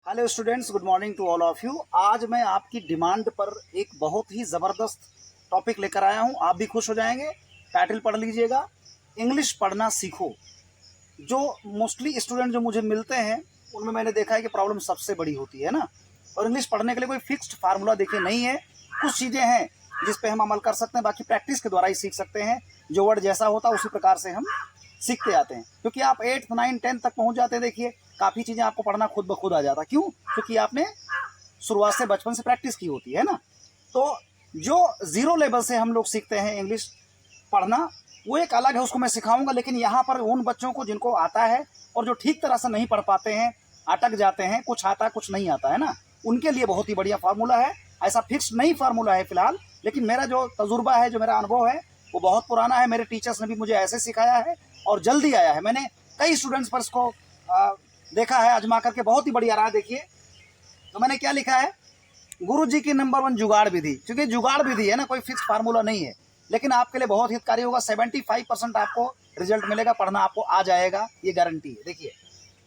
Hello students, good morning to all of you. आज मैं आपकी डिमांड पर एक बहुत ही ज़बरदस्त टॉपिक लेकर आया हूं। आप भी खुश हो जाएंगे। टाइटल पढ़ लीजिएगा, इंग्लिश पढ़ना सीखो। जो मोस्टली स्टूडेंट जो मुझे मिलते हैं उनमें मैंने देखा है कि प्रॉब्लम सबसे बड़ी होती है ना। और इंग्लिश पढ़ने के लिए कोई फिक्स्ड फार्मूला देखिए नहीं है। कुछ चीज़ें हैं जिस पे हम अमल कर सकते हैं, बाकी प्रैक्टिस के द्वारा ही सीख सकते हैं। जो वर्ड जैसा होता है उसी प्रकार से हम सीखते आते हैं। क्योंकि आप 8th 9th 10th तक पहुंच जाते हैं, देखिए काफ़ी चीज़ें आपको पढ़ना खुद ब खुद आ जाता। क्यों? क्योंकि आपने शुरुआत से बचपन से प्रैक्टिस की होती है ना। तो जो ज़ीरो लेवल से हम लोग सीखते हैं इंग्लिश पढ़ना, वो एक अलग है, उसको मैं सिखाऊंगा। लेकिन यहाँ पर उन बच्चों को जिनको आता है और जो ठीक तरह से नहीं पढ़ पाते हैं, अटक जाते हैं, कुछ आता है कुछ नहीं आता है ना, उनके लिए बहुत ही बढ़िया फार्मूला है। ऐसा फिक्स नहीं फार्मूला है फिलहाल, लेकिन मेरा जो तजुर्बा है, जो मेरा अनुभव है, वो बहुत पुराना है। मेरे टीचर्स ने भी मुझे ऐसे सिखाया है और जल्दी आया है। मैंने कई स्टूडेंट्स पर इसको देखा है आजमा करके, बहुत ही बढ़िया रहा। देखिए तो मैंने क्या लिखा है, गुरुजी की नंबर 1 जुगाड़ विधि। क्योंकि जुगाड़ विधि है ना, कोई फिक्स फार्मूला नहीं है, लेकिन आपके लिए बहुत हितकारी होगा। 75% आपको रिजल्ट मिलेगा, पढ़ना आपको आ जाएगा, ये गारंटी है। देखिए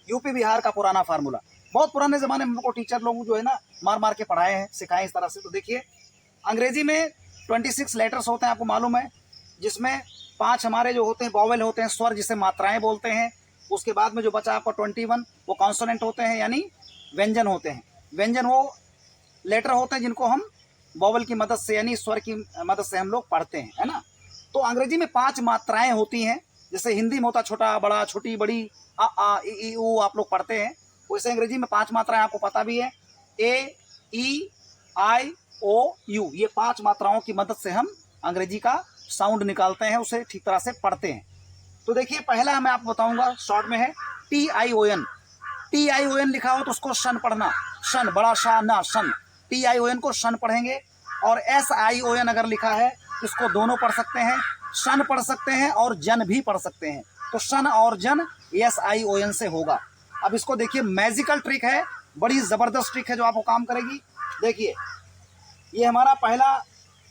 यूपी बिहार का पुराना फार्मूला, बहुत पुराने ज़माने में हमको टीचर लोग जो है ना मार मार के पढ़ाए हैं, सिखाए इस तरह से। तो देखिए अंग्रेजी में 26 लेटर्स होते हैं, आपको मालूम है, जिसमें 5 हमारे जो होते हैं वॉवेल होते हैं, स्वर जिसे मात्राएं बोलते हैं। उसके बाद में जो बचा आपका 21 वो कॉन्सोनेंट होते हैं, यानी व्यंजन होते हैं। व्यंजन वो लेटर होते हैं जिनको हम वॉवेल की मदद से यानी स्वर की मदद से हम लोग पढ़ते हैं, है ना। तो अंग्रेजी में 5 मात्राएं होती हैं। जैसे हिंदी में होता छोटा बड़ा, छोटी बड़ी, आ ई ऊ आप लोग पढ़ते हैं, वैसे अंग्रेजी में 5 मात्राएं आपको पता भी है। ए ई आई ओ यू, ये 5 मात्राओं की मदद से हम अंग्रेजी का साउंड निकालते हैं, उसे ठीक तरह से पढ़ते हैं। तो देखिए पहला मैं आपको बताऊंगा, शॉर्ट में है TION। TION लिखा हो तो उसको शन पढ़ना, शन बड़ा शाह ना शन, TION को शन पढ़ेंगे। और SION अगर लिखा है तो इसको दोनों पढ़ सकते हैं, शन पढ़ सकते हैं और जन भी पढ़ सकते हैं। तो शन और जन SION से होगा। अब इसको देखिए, मैजिकल ट्रिक है, बड़ी ज़बरदस्त ट्रिक है जो आपको काम करेगी। देखिए ये हमारा पहला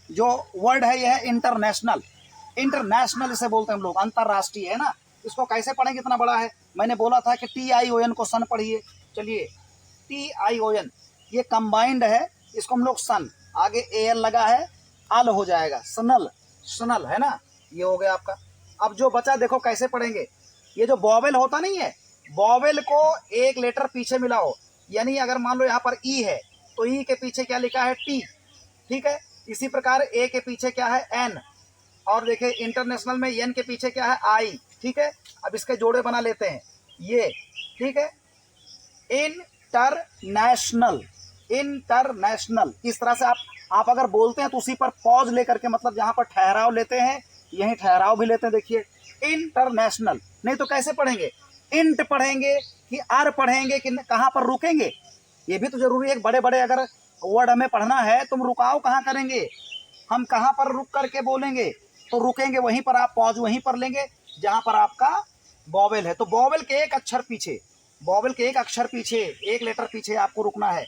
जो वर्ड है, यह है इंटरनेशनल। इंटरनेशनल इसे बोलते हैं हम लोग, अंतर्राष्ट्रीय, है ना। इसको कैसे पढ़ेंगे, इतना बड़ा है। मैंने बोला था कि TION को सन पढ़िए। चलिए TION ये कंबाइंड है, इसको हम लोग सन, आगे AL लगा है, अल हो जाएगा, सनल, सनल, है ना। ये हो गया आपका। अब जो बचा देखो कैसे पढ़ेंगे। ये जो वॉवेल होता नहीं है, वॉवेल को एक लेटर पीछे मिलाओ। यानी अगर मान लो यहाँ पर ई है तो ई के पीछे क्या लिखा है, टी, ठीक है। इसी प्रकार ए के पीछे क्या है, एन। और देखिए इंटरनेशनल में एन के पीछे क्या है, आई, ठीक है। अब इसके जोड़े बना लेते हैं, ये, ठीक है। इंटरनेशनल, इंटरनेशनल, इस तरह से आप अगर बोलते हैं तो उसी पर पॉज लेकर के, मतलब जहां पर ठहराव लेते हैं यहीं ठहराव भी लेते हैं। देखिए इंटरनेशनल, नहीं तो कैसे पढ़ेंगे, इंट पढ़ेंगे कि आर पढ़ेंगे कि कहां पर रुकेंगे, ये भी तो जरूरी है। बड़े बड़े अगर वर्ड हमें पढ़ना है तुम रुकाव कहाँ करेंगे, हम कहाँ पर रुक करके बोलेंगे, तो रुकेंगे वहीं पर, आप पॉज वहीं पर लेंगे जहां पर आपका वॉवेल है। तो वॉवेल के एक अक्षर पीछे, वॉवेल के एक अक्षर पीछे, एक लेटर पीछे आपको रुकना है।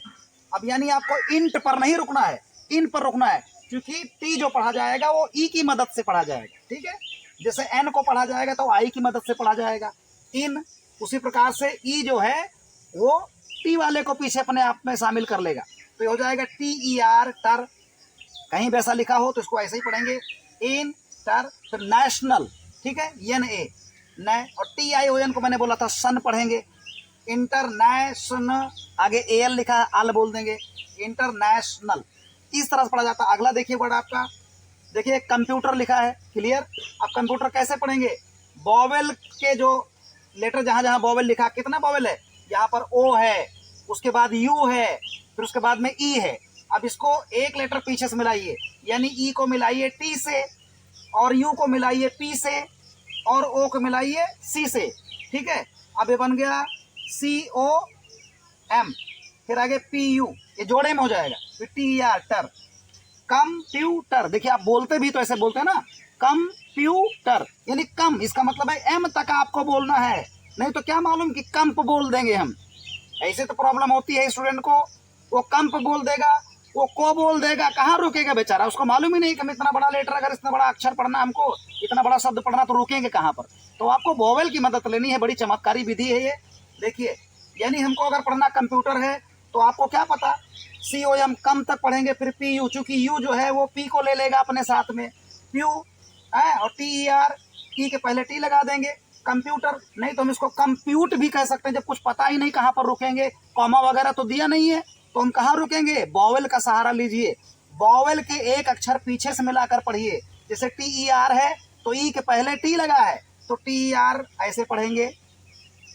अब यानी आपको इंट पर नहीं रुकना है, इन पर रुकना है, क्योंकि टी जो पढ़ा जाएगा वो ई की मदद से पढ़ा जाएगा, ठीक है। जैसे एन को पढ़ा जाएगा तो आई की मदद से पढ़ा जाएगा, इन। उसी प्रकार से ई जो है वो टी वाले को पीछे अपने आप में शामिल कर लेगा, तो हो जाएगा TER, टर। कहीं वैसा लिखा हो तो इसको ऐसे ही पढ़ेंगे, इन टर, फिर नेशनल, ठीक है, NA, नै। और TION को मैंने बोला था सन पढ़ेंगे। इंटरनेशनल, आगे AL लिखा है, अल बोल देंगे, इंटरनेशनल। इस तरह से पढ़ा जाता है। अगला देखिए वर्ड आपका, देखिए कंप्यूटर लिखा है, क्लियर। अब कंप्यूटर कैसे पढ़ेंगे, वॉवेल के जो लेटर जहां जहां वॉवेल लिखा, कितना वॉवेल है, यहाँ पर O है, उसके बाद U है, फिर उसके बाद में E है। अब इसको एक लेटर पीछे से मिलाइए, यानी E को मिलाइए T से, और U को मिलाइए P से, और O को मिलाइए C से, ठीक है। अब ये बन गया COM, फिर आगे PU, ये जोड़े में हो जाएगा, फिर TER, टर। कंप्यूटर, देखिए आप बोलते भी तो ऐसे बोलते हैं ना, कंप्यूटर, यानी कम, इसका मतलब है M तक आपको बोलना है, नहीं तो क्या मालूम कि कंप बोल देंगे हम। ऐसे तो प्रॉब्लम होती है स्टूडेंट को, वो कंप बोल देगा, वो को बोल देगा, कहाँ रुकेगा बेचारा, उसको मालूम ही नहीं कि हम इतना बड़ा लेटर, अगर इतना बड़ा अक्षर पढ़ना, हमको इतना बड़ा शब्द पढ़ना, तो रुकेंगे कहाँ पर। तो आपको वॉवेल की मदद लेनी है, बड़ी चमत्कारी विधि है ये। देखिए यानी हमको अगर पढ़ना कंप्यूटर है तो आपको क्या पता, COM कम तक पढ़ेंगे, फिर PU, चूंकि U जो है वो P को ले लेगा अपने साथ में, प्यू है, और TER, T के पहले T लगा देंगे, कंप्यूटर, नहीं तो हम इसको कंप्यूट भी कह सकते हैं, जब कुछ पता ही नहीं कहाँ पर रुकेंगे, कॉमा वगैरह तो दिया नहीं है, तो हम कहाँ रुकेंगे, बॉवेल का सहारा लीजिए, बॉवेल के एक अक्षर पीछे से मिलाकर पढ़िए, जैसे TER है तो ई के पहले T लगा है तो TER ऐसे पढ़ेंगे,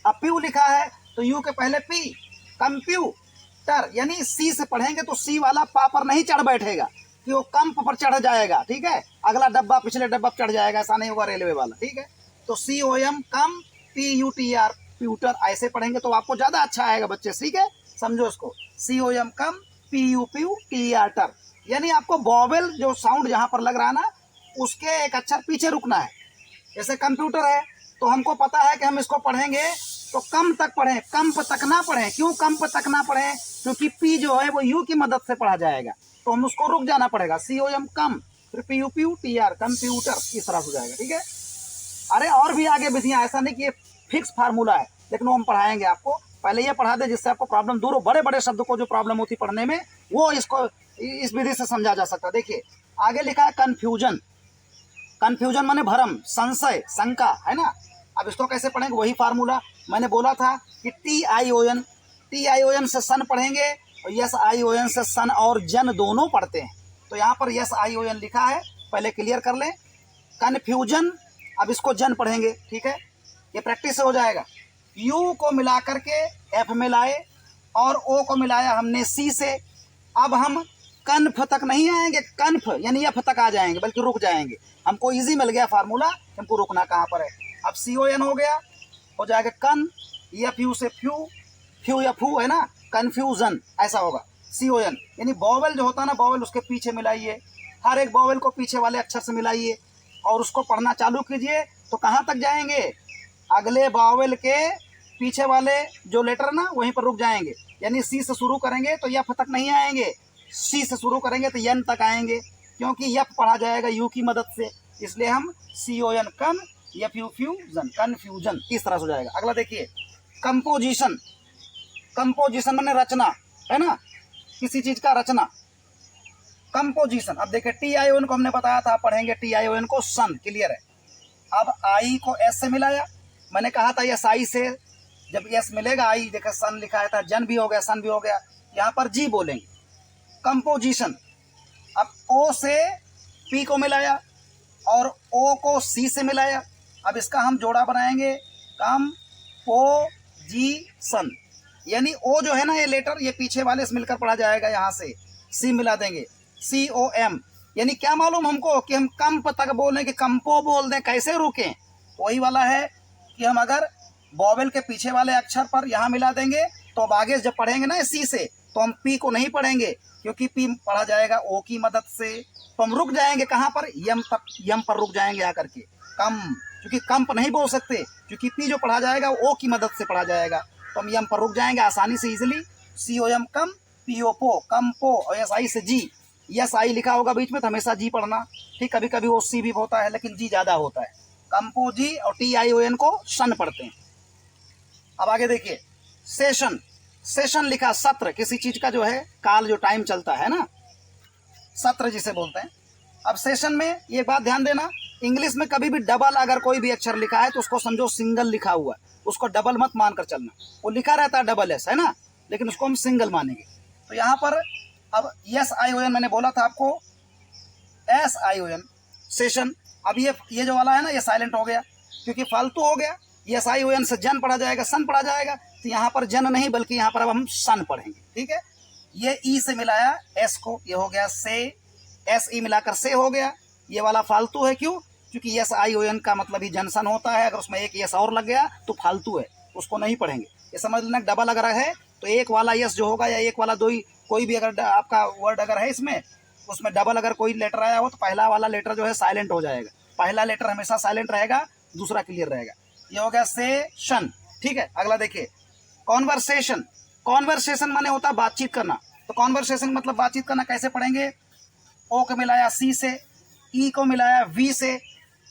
अब प्यू लिखा है तो यू के पहले P, कंप्यूटर, यानी C से पढ़ेंगे तो C वाला पा पर नहीं चढ़ बैठेगा कि वो कंप पर चढ़ जाएगा, ठीक है, अगला डब्बा पिछले डब्बा पर चढ़ जाएगा, ऐसा नहीं होगा रेलवे वाला, ठीक है। तो COM कम PUTR, प्यूटर, ऐसे पढ़ेंगे तो आपको ज्यादा अच्छा आएगा बच्चे, ठीक है, समझो इसको, COM कम PUTR, यानी आपको बॉवेल जो साउंड जहां पर लग रहा है ना उसके एक अक्षर पीछे रुकना है। जैसे कंप्यूटर है तो हमको पता है कि हम इसको पढ़ेंगे तो कम तक पढ़ें, कंप तक ना पढ़ें, क्यों कंप तक ना पढ़ें, क्योंकि P जो है वो U की मदद से पढ़ा जाएगा, तो हम उसको रुक जाना पड़ेगा, COM कम, फिर PUTR, कंप्यूटर, इस तरह से जाएगा, ठीक है। अरे और भी आगे विधियां, ऐसा नहीं कि ये फिक्स फार्मूला है, लेकिन वो हम पढ़ाएंगे आपको, पहले ये पढ़ा दे जिससे आपको प्रॉब्लम दूर हो, बड़े बड़े शब्द को जो प्रॉब्लम होती पढ़ने में वो इसको इस विधि से समझा जा सकता है। देखिए आगे लिखा है कन्फ्यूजन, कन्फ्यूजन माने भ्रम, संशय, शंका, है ना। अब इसको कैसे पढ़ेंगे, वही फार्मूला मैंने बोला था कि TION से सन पढ़ेंगे और SION से सन और जन दोनों पढ़ते हैं, तो यहाँ पर SION लिखा है, पहले क्लियर कर लें, कन्फ्यूजन, अब इसको जन पढ़ेंगे, ठीक है, ये प्रैक्टिस से हो जाएगा। U को मिला करके F में लाए और O को मिलाया हमने C से, अब हम कन्फ तक नहीं आएंगे, कन्फ यानी F तक आ जाएंगे, बल्कि रुक जाएंगे, हमको इजी मिल गया फार्मूला, हमको रुकना कहाँ पर है। अब CON हो गया, हो जाएगा कन, FU से फ्यू या फू है ना, कन्फ्यूजन ऐसा होगा, CON, यानी बॉवेल जो होता है ना, बॉवेल उसके पीछे मिलाइए, हर एक बॉवेल को पीछे वाले अक्षर से मिलाइए और उसको पढ़ना चालू कीजिए, तो कहाँ तक जाएंगे, अगले बॉवेल के पीछे वाले जो लेटर ना वहीं पर रुक जाएंगे, यानी C से शुरू करेंगे तो F तक नहीं आएंगे, C से शुरू करेंगे तो N तक आएंगे, क्योंकि F पढ़ा जाएगा U की मदद से, इसलिए हम CON कन, FU फ्यूजन, कन्फ्यूजन, इस तरह से हो जाएगा। अगला देखिए कंपोजिशन, कंपोजिशन माने रचना, है ना, किसी चीज का रचना, कंपोजिशन। अब देखिए TION को हमने बताया था, पढ़ेंगे TION को सन, क्लियर है। अब I को S से मिलाया, मैंने कहा था SI से जब S मिलेगा I, देखिए सन लिखा था, जन भी हो गया, सन भी हो गया, यहाँ पर G बोलेंगे, कंपोजिशन। अब O से P को मिलाया और O को C से मिलाया, अब इसका हम जोड़ा बनाएंगे, कंपोजिशन, यानी O जो है ना ये लेटर, ये पीछे वाले से मिलकर पढ़ा जाएगा, यहाँ से C मिला देंगे, COM, यानी क्या मालूम हमको कि हम कंप तक बोलें कि कंपो बोल दें, कैसे रुकें, वही वाला है कि हम अगर बॉवेल के पीछे वाले अक्षर पर यहाँ मिला देंगे तो अब आगे जब पढ़ेंगे ना C से तो हम P को नहीं पढ़ेंगे, क्योंकि P पढ़ा जाएगा O की मदद से, तो हम रुक जाएंगे कहाँ पर, यम तक, यम पर रुक जाएंगे आकर के, कम, क्योंकि कंप नहीं बोल सकते, क्योंकि P जो पढ़ा जाएगा O की मदद से पढ़ा जाएगा, तो हम यम पर रुक जाएंगे आसानी से, इजिली, COM कम, POPO, कंपो, और SI से G, SI लिखा होगा बीच में तो हमेशा G पढ़ना, ठीक, कभी कभी वो C भी होता है लेकिन G ज़्यादा होता है, कंपो G, और TION को सन पढ़ते हैं। अब आगे देखिए सेशन, सेशन लिखा सत्र, किसी चीज का जो है काल, जो टाइम चलता है ना, सत्र जिसे बोलते हैं। अब सेशन में ये बात ध्यान देना, इंग्लिश में कभी भी डबल अगर कोई भी अक्षर लिखा है तो उसको समझो सिंगल लिखा हुआ है, उसको डबल मत मानकर चलना, वो लिखा रहता है डबल S, है ना, लेकिन उसको हम सिंगल मानेंगे। तो यहाँ पर अब SION मैंने बोला था आपको, SION सेशन, अब ये जो वाला है ना ये साइलेंट हो गया क्योंकि फालतू हो गया, SION से जन पढ़ा जाएगा, सन पढ़ा जाएगा, तो यहाँ पर जन नहीं बल्कि यहाँ पर अब हम सन पढ़ेंगे, ठीक है। ये E से मिलाया S को, ये हो गया से, SE मिलाकर से हो गया, ये वाला फालतू है, क्यों, क्योंकि SION का मतलब ही जनसन होता है, अगर उसमें एक S और लग गया तो फालतू है, उसको नहीं पढ़ेंगे। ये समझ लेना, डबल अगर है तो एक वाला S जो होगा या एक वाला दो ही, कोई भी अगर आपका वर्ड अगर है इसमें, उसमें डबल अगर कोई लेटर आया हो तो पहला वाला लेटर जो है साइलेंट हो जाएगा, पहला लेटर हमेशा साइलेंट रहेगा, दूसरा क्लियर रहेगा। ये हो गया सेशन, ठीक है। अगला देखिए कॉन्वर्सेशन, कॉन्वर्सेशन माने होता है बातचीत करना, तो कॉन्वर्सेशन मतलब बातचीत करना, कैसे पढ़ेंगे, O को मिलाया C से, E को मिलाया V से,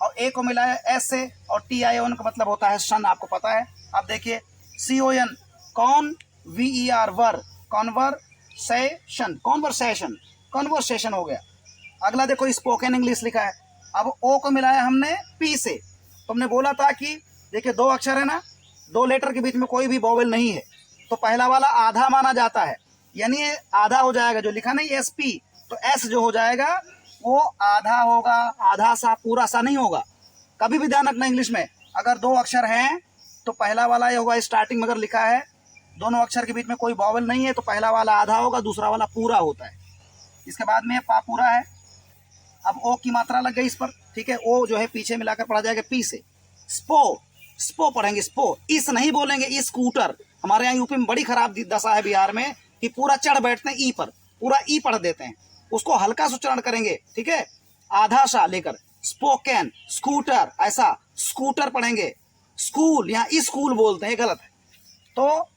और A को मिलाया S से, और TION का मतलब होता है सन, आपको पता है। अब देखिए CON, कौन, VER वर, कॉन्वर्सेशन, कॉन्वर्सेशन, कॉन्वर्सेशन हो गया। अगला देखो स्पोकन इंग्लिश लिखा है। अब ओ को मिलाया हमने पी से। तो हमने बोला था कि देखिए 2 अक्षर है ना, 2 लेटर के बीच में कोई भी वोवेल नहीं है, तो पहला वाला आधा माना जाता है, यानी ये आधा हो जाएगा। जो लिखा नहीं एस पी, तो एस जो हो जाएगा वो आधा होगा, आधा सा पूरा सा नहीं होगा। कभी भी ध्यान रखना इंग्लिश में, अगर 2 अक्षर हैं तो पहला वाला ये होगा, स्टार्टिंग में अगर लिखा है दोनों अक्षर के बीच में कोई वोवेल नहीं है तो पहला वाला आधा होगा, दूसरा वाला पूरा होता है। इसके बाद में पा पूरा है। अब ओ की मात्रा लग गई इस पर, ठीक है। ओ जो है पीछे मिलाकर पढ़ा जाएगा पी से। स्पो, स्पो पढ़ेंगे, स्पो। इस नहीं बोलेंगे, ई स्कूटर। हमारे यहाँ यूपी में बड़ी खराब दशा है बिहार में कि पूरा चढ़ बैठते हैं ई पर, पूरा ई पढ़ देते हैं। उसको हल्का से उच्चारण करेंगे, ठीक है, आधा सा लेकर। स्पोकन, स्कूटर, ऐसा स्कूटर पढ़ेंगे। स्कूल, यहाँ ई स्कूल बोलते हैं, गलत है। तो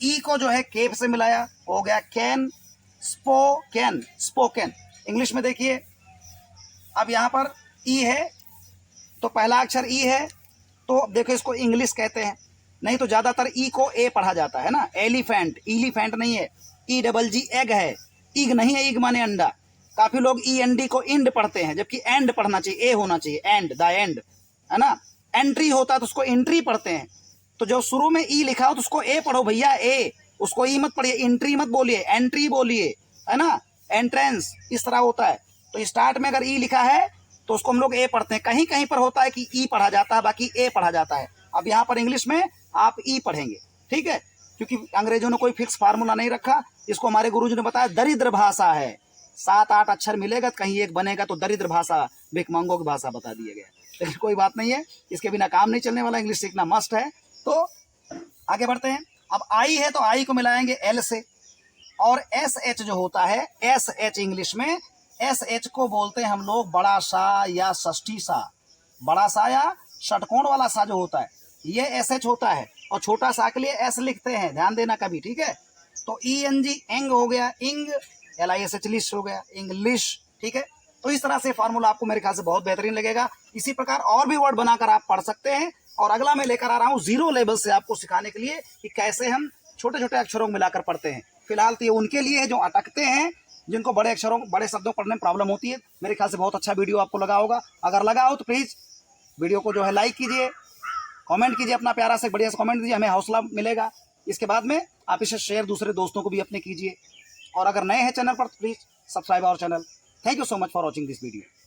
ई को जो है केप से मिलाया, हो गया कैन, स्पोकन, स्पोकन। इंग्लिश में देखिए, अब यहाँ पर ई है तो पहला अक्षर ई है, तो देखो इसको इंग्लिश कहते हैं। नहीं तो ज्यादातर ई को ए पढ़ा जाता है ना। एलिफेंट, इलीफेंट नहीं है, ई डबल जी एग है, इग नहीं है, इग माने अंडा। काफी लोग ई एन डी को इंड पढ़ते हैं, जबकि एंड पढ़ना चाहिए, ए होना चाहिए, एंड, द एंड, है ना। एंट्री होता है तो उसको एंट्री पढ़ते हैं। तो जो शुरू में ई लिखा हो तो उसको ए पढ़ो भैया, ए। उसको ई मत पढ़िए, एंट्री मत बोलिए, एंट्री बोलिए, है ना। एंट्रेंस इस तरह होता है। तो स्टार्ट में अगर ई लिखा है तो उसको हम लोग ए पढ़ते हैं। कहीं कहीं पर होता है कि ई पढ़ा जाता है, बाकी ए पढ़ा जाता है। अब यहाँ पर इंग्लिश में आप ई पढ़ेंगे, ठीक है, क्योंकि अंग्रेजों ने कोई फिक्स फार्मूला नहीं रखा। इसको हमारे गुरुजी ने बताया दरिद्र भाषा है, 7-8 अक्षर मिलेगा, कहीं एक बनेगा, तो दरिद्र भाषा, भिखमंगों की भाषा बता दिया गया। लेकिन कोई बात नहीं है, इसके बिना काम नहीं चलने वाला, इंग्लिश सीखना मस्ट है। तो आगे बढ़ते हैं। अब आई है तो आई को मिलाएंगे एल से, और एस एच जो होता है, एस एच इंग्लिश में, एस एच को बोलते हैं हम लोग बड़ा सा या षष्ठी सा। बड़ा सा या षटकोण वाला सा जो होता है, ये एस एच होता है, और छोटा सा के लिए एस लिखते हैं, ध्यान देना कभी, ठीक है। तो ई एन जी एंग हो गया, इंग, L I S H leash हो गया, इंग्लिश, ठीक है। तो इस तरह से फार्मूला आपको मेरे ख्याल से बहुत बेहतरीन लगेगा। इसी प्रकार और भी वर्ड बनाकर आप पढ़ सकते हैं। और अगला मैं लेकर आ रहा हूँ 0 लेवल से आपको सिखाने के लिए कि कैसे हम छोटे छोटे अक्षरों को मिलाकर पढ़ते हैं। फिलहाल तो ये उनके लिए है जो अटकते हैं, जिनको बड़े अक्षरों, बड़े शब्दों पढ़ने में प्रॉब्लम होती है। मेरे ख्याल से बहुत अच्छा वीडियो आपको लगा होगा। अगर लगा हो तो प्लीज़ वीडियो को जो है लाइक कीजिए, कमेंट कीजिए, अपना प्यारा से बढ़िया से कमेंट दीजिए, हमें हौसला मिलेगा। इसके बाद में आप इसे शेयर दूसरे दोस्तों को भी अपने कीजिए। और अगर नए हैं चैनल पर तो please subscribe our channel. Thank you so much for watching this video.